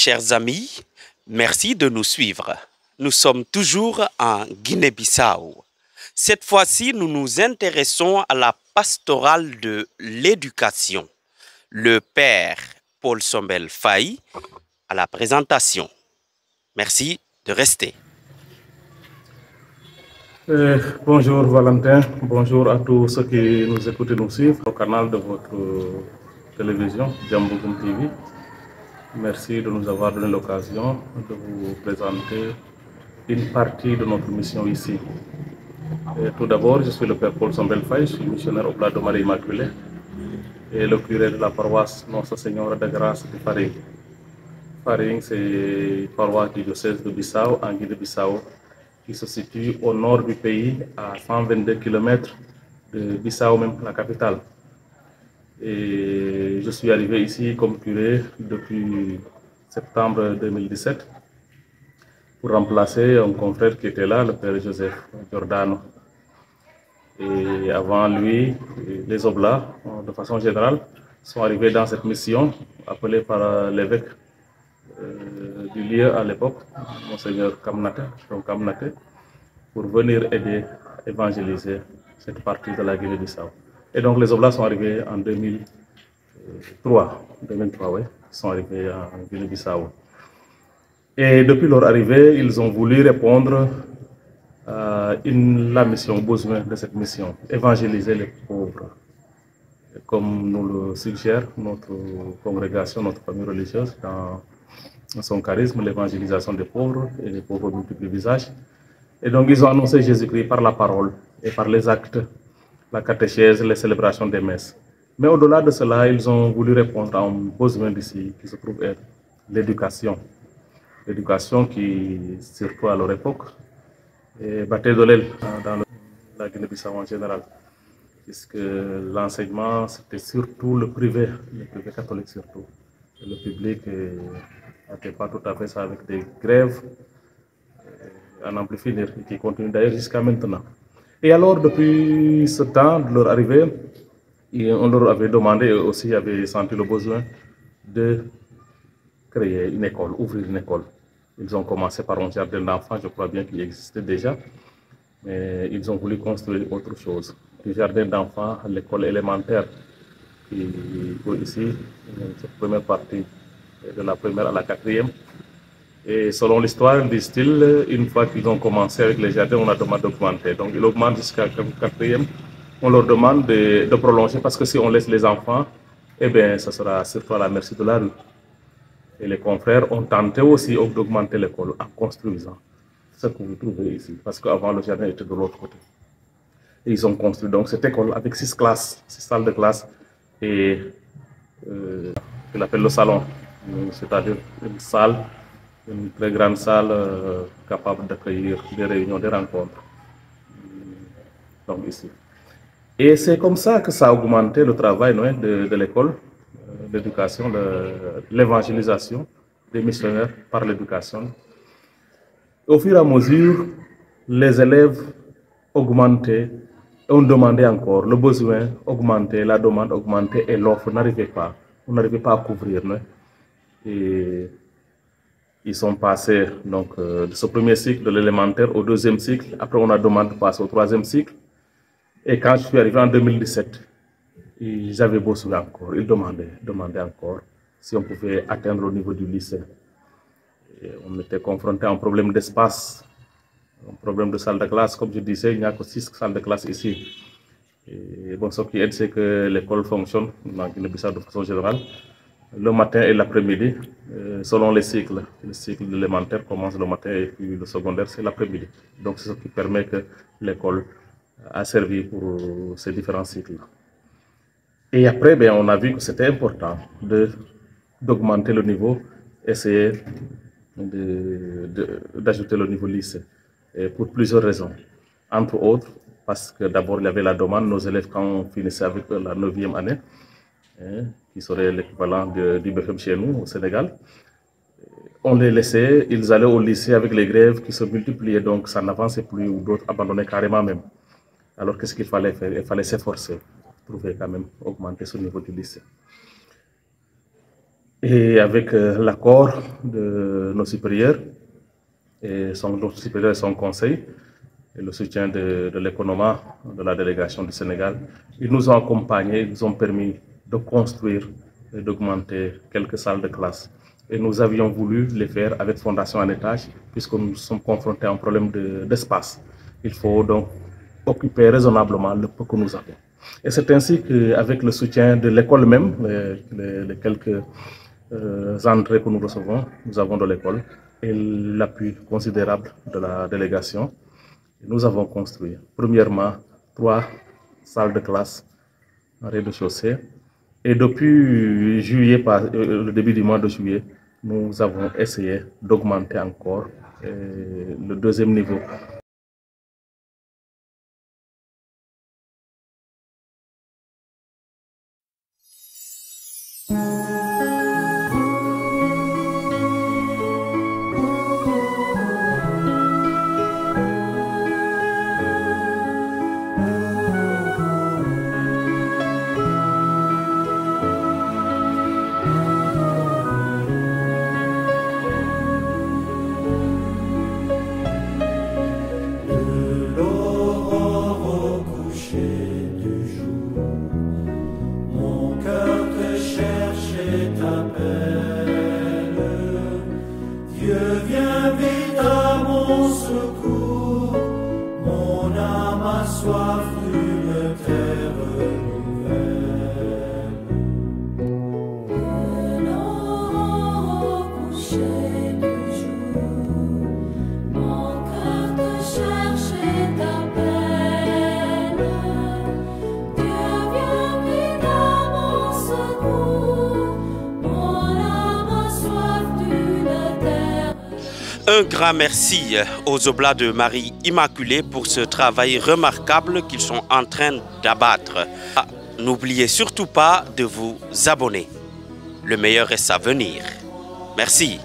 chers amis, merci de nous suivre. Nous sommes toujours en Guinée-Bissau. Cette fois-ci, nous nous intéressons à la pastorale de l'éducation. Le père Paul Sombel Faye à la présentation. Merci de rester. Bonjour Valentin, bonjour à tous ceux qui nous écoutent et nous suivent au canal de votre télévision, Jambougum TV. Merci de nous avoir donné l'occasion de vous présenter une partie de notre mission ici. Tout d'abord, je suis le père Paul Sombel Faye, je suis missionnaire au plat de Marie Immaculée et le curé de la paroisse Notre Seigneur de Grâce de Faring. Faring, c'est une paroisse du diocèse de Bissau, en Guinée-Bissau, qui se situe au nord du pays, à 122 km de Bissau, même la capitale. Et je suis arrivé ici comme curé depuis septembre 2017 pour remplacer un confrère qui était là, le père Joseph Giordano. Et avant lui, les Oblats, de façon générale, sont arrivés dans cette mission, appelée par l'évêque du lieu à l'époque, Monseigneur Kamnate, pour venir aider à évangéliser cette partie de la Guinée-Bissau. Et donc les Oblats sont arrivés en 2003, oui, ils sont arrivés en Guinée-Bissau. Et depuis leur arrivée, ils ont voulu répondre à la mission, au besoin de cette mission, évangéliser les pauvres. Comme nous le suggère notre congrégation, notre famille religieuse, dans son charisme, l'évangélisation des pauvres et des pauvres multiples visages. Et donc ils ont annoncé Jésus-Christ par la parole et par les actes, la catéchèse, les célébrations des messes. Mais au-delà de cela, ils ont voulu répondre à un besoin d'ici qui se trouve être l'éducation. L'éducation qui, surtout à leur époque, battait de l'aile dans la Guinée-Bissau en général, puisque l'enseignement, c'était surtout le privé catholique surtout. Le public n'était pas tout à fait ça, avec des grèves à n'en plus finir, qui continuent d'ailleurs jusqu'à maintenant. Et alors, depuis ce temps de leur arrivée, on leur avait demandé, et aussi avait senti le besoin de créer une école, ouvrir une école. Ils ont commencé par un jardin d'enfants, je crois bien qu'il existait déjà, mais ils ont voulu construire autre chose. Du jardin d'enfants, l'école élémentaire, qui est ici, cette première partie, de la première à la quatrième. Et selon l'histoire, disent-ils, une fois qu'ils ont commencé avec les jardins, on a demandé d'augmenter. Donc ils augmentent jusqu'à la quatrième. On leur demande de prolonger parce que si on laisse les enfants, eh bien, ça sera surtout à la merci de la rue. Et les confrères ont tenté aussi d'augmenter l'école en construisant ce que vous trouvez ici, parce qu'avant le jardin était de l'autre côté. Et ils ont construit donc cette école avec 6 classes, 6 salles de classe et qu'il appelle le salon, c'est-à-dire une salle, une très grande salle capable d'accueillir des réunions, des rencontres. Donc ici. Et c'est comme ça que ça a augmenté le travail de l'école, l'éducation, l'évangélisation des missionnaires par l'éducation. Au fur et à mesure, les élèves augmentaient, on demandait encore, le besoin augmentait, la demande augmentait et l'offre n'arrivait pas. On n'arrivait pas à couvrir. Et ils sont passés donc, de ce premier cycle de l'élémentaire au deuxième cycle. Après, on a demandé de passer au troisième cycle. Et quand je suis arrivé en 2017, ils avaient besoin encore, ils demandaient encore si on pouvait atteindre au niveau du lycée. Et on était confronté à un problème d'espace, un problème de salle de classe. Comme je disais, il n'y a que 6 salles de classe ici. Et bon, ce qui aide, c'est que l'école fonctionne dans Guinée-Bissau de façon générale, le matin et l'après-midi, selon les cycles. Le cycle de l'élémentaire commence le matin et puis le secondaire, c'est l'après-midi. Donc, c'est ce qui permet que l'école a servi pour ces différents cycles. Et après, ben, on a vu que c'était important d'augmenter le niveau, essayer d'ajouter le niveau lycée, et pour plusieurs raisons. Entre autres, parce que d'abord, il y avait la demande, nos élèves, quand on finissait avec la 9e année, qui serait l'équivalent du BFM chez nous, au Sénégal, on les laissait, ils allaient au lycée avec les grèves qui se multipliaient, donc ça n'avançait plus, ou d'autres abandonnaient carrément même. Alors qu'est-ce qu'il fallait faire? Il fallait s'efforcer pour trouver quand même augmenter ce niveau du lycée. Et avec l'accord de nos supérieurs et son conseil et le soutien de l'économat de la délégation du Sénégal, ils nous ont accompagnés, ils nous ont permis de construire et d'augmenter quelques salles de classe. Et nous avions voulu les faire avec fondation en étage, puisque nous sommes confrontés à un problème d'espace. Il faut donc occuper raisonnablement le peu que nous avons. Et c'est ainsi qu'avec le soutien de l'école même, les quelques entrées que nous recevons, nous avons de l'école, et l'appui considérable de la délégation, nous avons construit, premièrement, 3 salles de classe en rez-de-chaussée. Et depuis le début du mois de juillet, nous avons essayé d'augmenter encore le deuxième niveau. Un grand merci aux Oblats de Marie Immaculée pour ce travail remarquable qu'ils sont en train d'abattre. N'oubliez surtout pas de vous abonner. Le meilleur reste à venir. Merci.